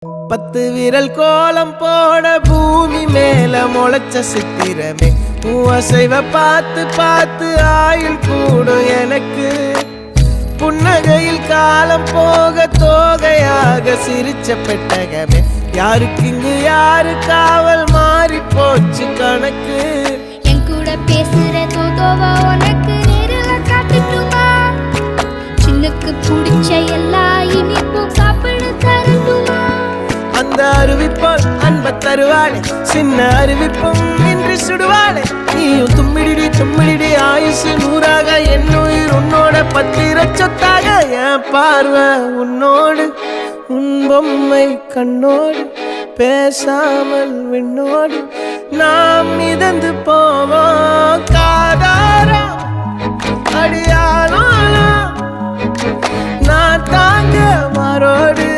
10 விரல் கோலம் போட பூமி மேல முளைச்ச சித்திரமே அசைவ பார்த்து பார்த்து ஆயுள் கூடும் எனக்கு புன்னகையில் காலம் போக தோகையாக சிரிச்ச பெட்டகமே யாருக்கு இங்கு யாரு காவல் மாறி போச்சு கணக்கு என் கூட பேசுற தோதோவா உனக்கு நேரில் காட்டுட்டுமா சின்னக்கு பிடிச்ச எல்லா இனிப்பும் சாப்பிட தரட்டுமா அந்த அறிவிப்பால் அன்ப தருவாளே சின்ன அறிவிப்பும் இன்று சுடுவாளே நீயும் தும்மிடி ஆயுசு 100ஆக என் உயிர் உன்னோட 10 சொத்தாக என் பார்வை உன்னோடு உன் பொம்மை கண்ணோடு பேசாமல் விண்ணோடு நாம் மிதந்து போவோம் காதாரா அடியானோ நான் தாங்க மாறோடு